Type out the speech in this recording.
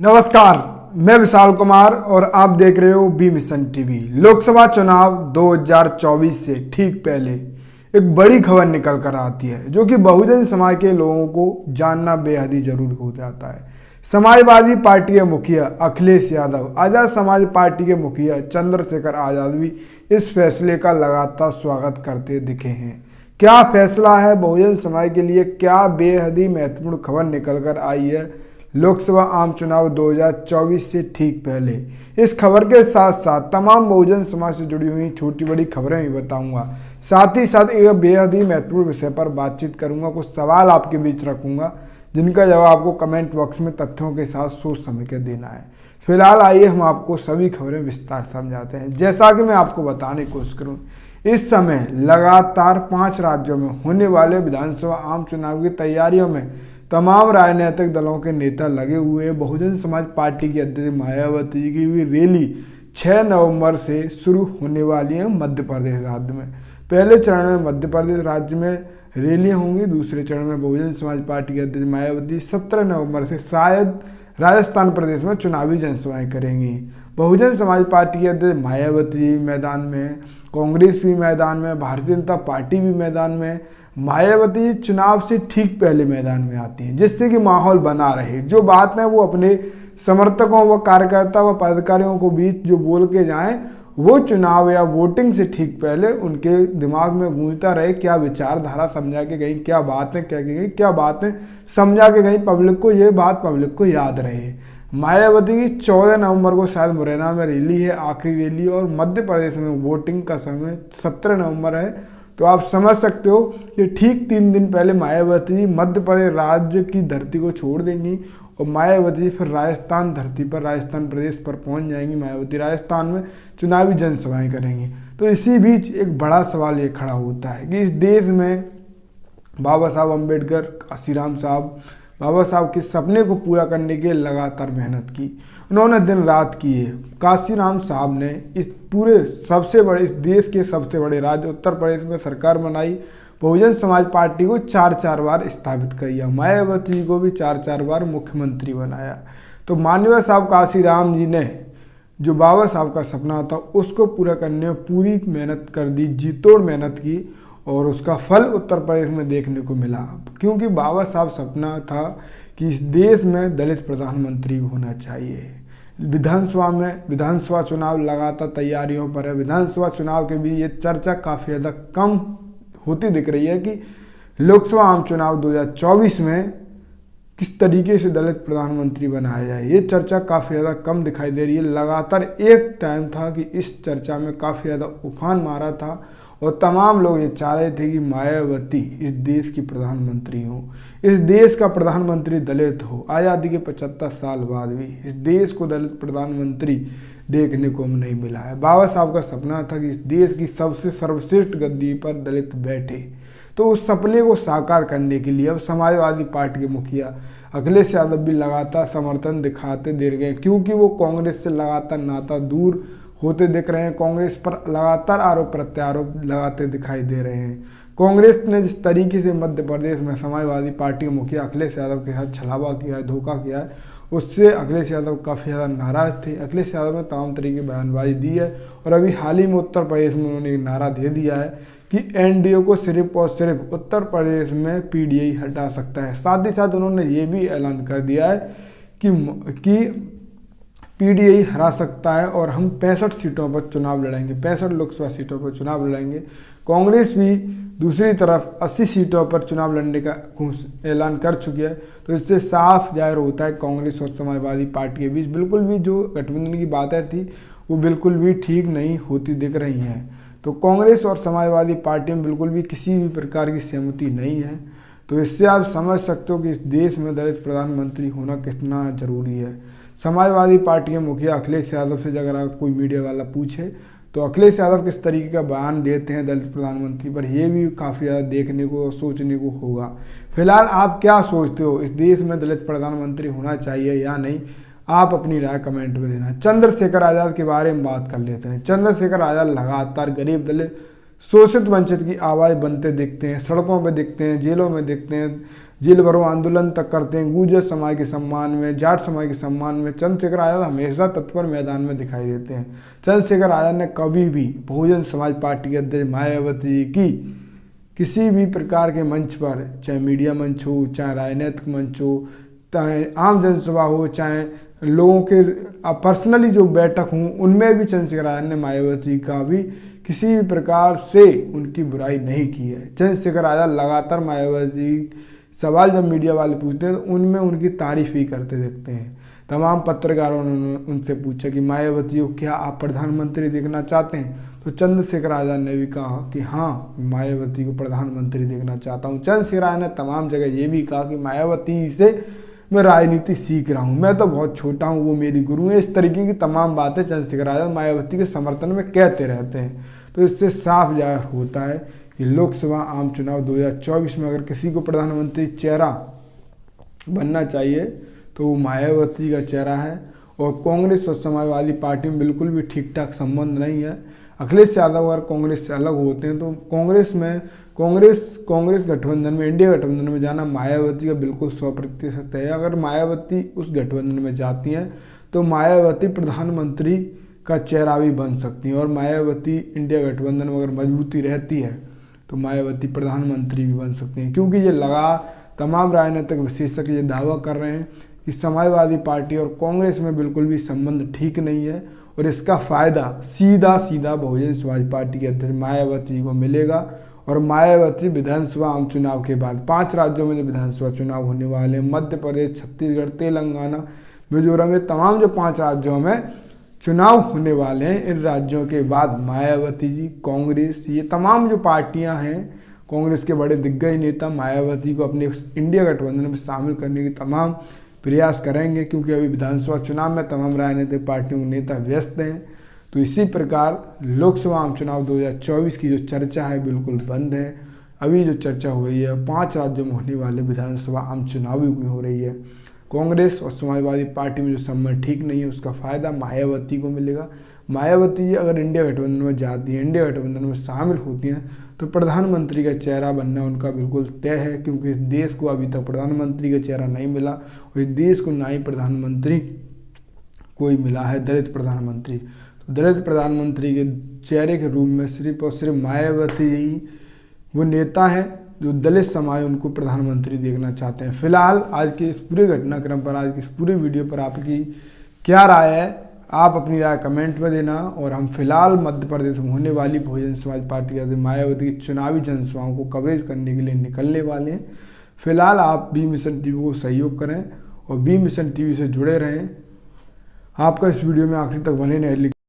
नमस्कार, मैं विशाल कुमार और आप देख रहे हो बी मिशन टीवी। लोकसभा चुनाव 2024 से ठीक पहले एक बड़ी खबर निकल कर आती है जो कि बहुजन समाज के लोगों को जानना बेहद ही जरूरी हो जाता है। समाजवादी पार्टी के मुखिया अखिलेश यादव, आज़ाद समाज पार्टी के मुखिया चंद्रशेखर आज़ाद भी इस फैसले का लगातार स्वागत करते दिखे हैं। क्या फैसला है बहुजन समाज के लिए, क्या बेहद ही महत्वपूर्ण खबर निकल कर आई है लोकसभा आम चुनाव 2024 से ठीक पहले। इस खबर के साथ साथ तमाम बहुजन समाज से जुड़ी हुई छोटी बड़ी खबरें भी बताऊंगा। साथ ही साथ एक बेहद ही महत्वपूर्ण विषय पर बातचीत करूंगा। कुछ सवाल आपके बीच रखूंगा जिनका जवाब आपको कमेंट बॉक्स में तथ्यों के साथ सोच समझ के देना है। फिलहाल आइए हम आपको सभी खबरें विस्तार समझाते हैं। जैसा कि मैं आपको बताने की कोशिश करूँ, इस समय लगातार 5 राज्यों में होने वाले विधानसभा आम चुनाव की तैयारियों में तमाम राजनीतिक दलों के नेता लगे हुए हैं। बहुजन समाज पार्टी की अध्यक्ष मायावती की भी रैली 6 नवंबर से शुरू होने वाली है मध्य प्रदेश राज्य में। पहले चरण में मध्य प्रदेश राज्य में रैलियां होंगी, दूसरे चरण में बहुजन समाज पार्टी के अध्यक्ष मायावती 17 नवंबर से शायद राजस्थान प्रदेश में चुनावी जनसभाएं करेंगी। बहुजन समाज पार्टी के अध्यक्ष मायावती मैदान में, कांग्रेस भी मैदान में, भारतीय जनता पार्टी भी मैदान में। मायावती चुनाव से ठीक पहले मैदान में आती हैं जिससे कि माहौल बना रहे। जो बात है वो अपने समर्थकों व कार्यकर्ता व पदाधिकारियों को बीच जो बोल के जाएं, वो चुनाव या वोटिंग से ठीक पहले उनके दिमाग में गूंजता रहे। क्या विचारधारा समझा के गई, क्या बातें कह के गई, क्या बातें समझा के गई पब्लिक को, ये बात पब्लिक को याद रहे। मायावती की 14 नवंबर को शायद मुरैना में रैली है, आखिरी रैली, और मध्य प्रदेश में वोटिंग का समय 17 नवंबर है। तो आप समझ सकते हो कि ठीक 3 दिन पहले मायावती मध्य प्रदेश राज्य की धरती को छोड़ देंगी और मायावती फिर राजस्थान धरती पर, राजस्थान प्रदेश पर पहुंच जाएंगी। मायावती राजस्थान में चुनावी जनसभाएं करेंगी। तो इसी बीच एक बड़ा सवाल ये खड़ा होता है कि इस देश में बाबा साहब अम्बेडकर, काशीराम साहब, बाबा साहब के सपने को पूरा करने के लिए लगातार मेहनत की, उन्होंने दिन रात की है। काशीराम साहब ने इस पूरे सबसे बड़े, इस देश के सबसे बड़े राज्य उत्तर प्रदेश में सरकार बनाई। बहुजन समाज पार्टी को 4-4 बार स्थापित किया, मायावती को भी 4-4 बार मुख्यमंत्री बनाया। तो माननीय साहब काशीराम जी ने जो बाबा साहब का सपना था उसको पूरा करने में पूरी मेहनत कर दी, जी तोड़ मेहनत की, और उसका फल उत्तर प्रदेश में देखने को मिला। क्योंकि बाबा साहब सपना था कि इस देश में दलित प्रधानमंत्री होना चाहिए। विधानसभा चुनाव लगातार तैयारियों पर है। विधानसभा चुनाव के भी ये चर्चा काफ़ी ज़्यादा कम होती दिख रही है कि लोकसभा आम चुनाव 2024 में किस तरीके से दलित प्रधानमंत्री बनाया जाए, ये चर्चा काफ़ी ज़्यादा कम दिखाई दे रही है। लगातार एक टाइम था कि इस चर्चा में काफ़ी ज़्यादा उफान मारा था और तमाम लोग ये चाह रहे थे कि मायावती इस देश की प्रधानमंत्री हो, इस देश का प्रधानमंत्री दलित हो। आज़ादी के 75 साल बाद भी इस देश को दलित प्रधानमंत्री देखने को नहीं मिला है। बाबा साहब का सपना था कि इस देश की सबसे सर्वश्रेष्ठ गद्दी पर दलित बैठे। तो उस सपने को साकार करने के लिए अब समाजवादी पार्टी के मुखिया अखिलेश यादव भी लगातार समर्थन दिखाते दे गए, क्योंकि वो कांग्रेस से लगातार नाता दूर होते दिख रहे हैं। कांग्रेस पर लगातार आरोप प्रत्यारोप लगाते दिखाई दे रहे हैं। कांग्रेस ने जिस तरीके से मध्य प्रदेश में समाजवादी पार्टी के मुखिया अखिलेश यादव के साथ छलावा किया है, धोखा किया है, उससे अखिलेश यादव काफ़ी ज़्यादा नाराज थे। अखिलेश यादव ने तमाम तरीके की बयानबाजी दी है और अभी हाल ही में उत्तर प्रदेश में उन्होंने एक नारा दे दिया है कि एनडीए को सिर्फ और सिर्फ उत्तर प्रदेश में पीडीआई हटा सकता है। साथ ही साथ उन्होंने ये भी ऐलान कर दिया है कि पीडीआई हरा सकता है और हम 65 सीटों पर चुनाव लड़ेंगे, 65 लोकसभा सीटों पर चुनाव लड़ेंगे। कांग्रेस भी दूसरी तरफ 80 सीटों पर चुनाव लड़ने का ऐलान कर चुकी है। तो इससे साफ जाहिर होता है कांग्रेस और समाजवादी पार्टी के बीच बिल्कुल भी जो गठबंधन की बातें थी वो बिल्कुल भी ठीक नहीं होती दिख रही हैं। तो कांग्रेस और समाजवादी पार्टी में बिल्कुल भी किसी भी प्रकार की सहमति नहीं है। तो इससे आप समझ सकते हो कि इस देश में दलित प्रधानमंत्री होना कितना ज़रूरी है। समाजवादी पार्टी के मुखिया अखिलेश यादव से अगर आप कोई मीडिया वाला पूछे तो अखिलेश यादव किस तरीके का बयान देते हैं दलित प्रधानमंत्री पर, ये भी काफ़ी ज़्यादा देखने को और सोचने को होगा। फिलहाल आप क्या सोचते हो, इस देश में दलित प्रधानमंत्री होना चाहिए या नहीं? आप अपनी राय कमेंट में देना। चंद्रशेखर आज़ाद के बारे में बात कर लेते हैं। चंद्रशेखर आज़ाद लगातार गरीब दलित शोषित वंचित की आवाज़ बनते दिखते हैं, सड़कों पर दिखते हैं, जेलों में दिखते हैं, जेल भरो आंदोलन तक करते हैं। गुर्जर समाज के सम्मान में, जाट समाज के सम्मान में चंद्रशेखर आज़ाद हमेशा तत्पर मैदान में दिखाई देते हैं। चंद्रशेखर आज़ाद ने कभी भी बहुजन समाज पार्टी के अध्यक्ष मायावती की किसी भी प्रकार के मंच पर, चाहे मीडिया मंच हो, चाहे राजनीतिक मंच हो, चाहे आम जनसभा हो, चाहे लोगों के पर्सनली जो बैठक हों, उनमें भी चंद्रशेखर आज़ाद ने मायावती का भी किसी भी प्रकार से उनकी बुराई नहीं की है। चंद्रशेखर आज़ाद लगातार मायावती सवाल जब मीडिया वाले पूछते हैं तो उनमें उनकी तारीफ ही करते दिखते हैं। तमाम पत्रकारों ने उनसे पूछा कि मायावती को क्या आप प्रधानमंत्री देखना चाहते हैं, तो चंद्रशेखर आज़ाद ने भी कहा कि हाँ, मायावती को प्रधानमंत्री देखना चाहता हूँ। चंद्रशेखर आज़ाद ने तमाम जगह ये भी कहा कि मायावती से मैं राजनीति सीख रहा हूँ, मैं तो बहुत छोटा हूँ, वो मेरी गुरु है। इस तरीके की तमाम बातें चंद्रशेखर आज़ाद मायावती के समर्थन में कहते रहते हैं। तो इससे साफ जाहिर होता है कि लोकसभा आम चुनाव 2024 में अगर किसी को प्रधानमंत्री चेहरा बनना चाहिए तो वो मायावती का चेहरा है। और कांग्रेस और समाजवादी पार्टी में बिल्कुल भी ठीक ठाक संबंध नहीं है। अखिलेश यादव अगर कांग्रेस से अलग होते हैं तो कांग्रेस गठबंधन में, इंडिया गठबंधन में जाना मायावती का बिल्कुल 100% है। अगर मायावती उस गठबंधन में जाती हैं तो मायावती प्रधानमंत्री का चेहरा भी बन सकती हैं। और मायावती इंडिया गठबंधन में अगर मजबूती रहती है तो मायावती प्रधानमंत्री भी बन सकती हैं, क्योंकि ये तमाम राजनीतिक विशेषज्ञ ये दावा कर रहे हैं कि समाजवादी पार्टी और कांग्रेस में बिल्कुल भी संबंध ठीक नहीं है और इसका फायदा सीधा बहुजन समाज पार्टी के अध्यक्ष मायावती को मिलेगा। और मायावती विधानसभा आम चुनाव के बाद 5 राज्यों में जो विधानसभा चुनाव होने वाले हैं, मध्य प्रदेश, छत्तीसगढ़, तेलंगाना, मिजोरम, ये तमाम जो 5 राज्यों में चुनाव होने वाले हैं, इन राज्यों के बाद मायावती जी, कांग्रेस, ये तमाम जो पार्टियां हैं, कांग्रेस के बड़े दिग्गज नेता मायावती को अपने इंडिया गठबंधन में शामिल करने की तमाम प्रयास करेंगे, क्योंकि अभी विधानसभा चुनाव में तमाम राजनीतिक पार्टियों के नेता व्यस्त हैं। तो इसी प्रकार लोकसभा आम चुनाव 2024 की जो चर्चा है बिल्कुल बंद है। अभी जो चर्चा हो रही है 5 राज्यों में होने वाले विधानसभा आम चुनाव की हो रही है। कांग्रेस और समाजवादी पार्टी में जो संबंध ठीक नहीं है उसका फायदा मायावती को मिलेगा। मायावती जी अगर इंडिया गठबंधन में जाती हैं, इंडिया गठबंधन में शामिल होती हैं, तो प्रधानमंत्री का चेहरा बनना उनका बिल्कुल तय है, क्योंकि इस देश को अभी तक प्रधानमंत्री का चेहरा नहीं मिला और इस देश को ना ही प्रधानमंत्री कोई मिला है, दलित प्रधानमंत्री। तो दलित प्रधानमंत्री के चेहरे के रूप में सिर्फ और सिर्फ मायावती ही वो नेता हैं जो दलित समाज उनको प्रधानमंत्री देखना चाहते हैं। फिलहाल आज के इस पूरे घटनाक्रम पर, आज की इस पूरे वीडियो पर आपकी क्या राय है, आप अपनी राय कमेंट में देना। और हम फिलहाल मध्य प्रदेश में होने वाली बहुजन समाज पार्टी के मायावती की चुनावी जनसभाओं को कवरेज करने के लिए निकलने वाले हैं। फिलहाल आप बी मिशन टीवी को सहयोग करें और बी मिशन टीवी से जुड़े रहें। आपका इस वीडियो में आखिर तक बने रहे।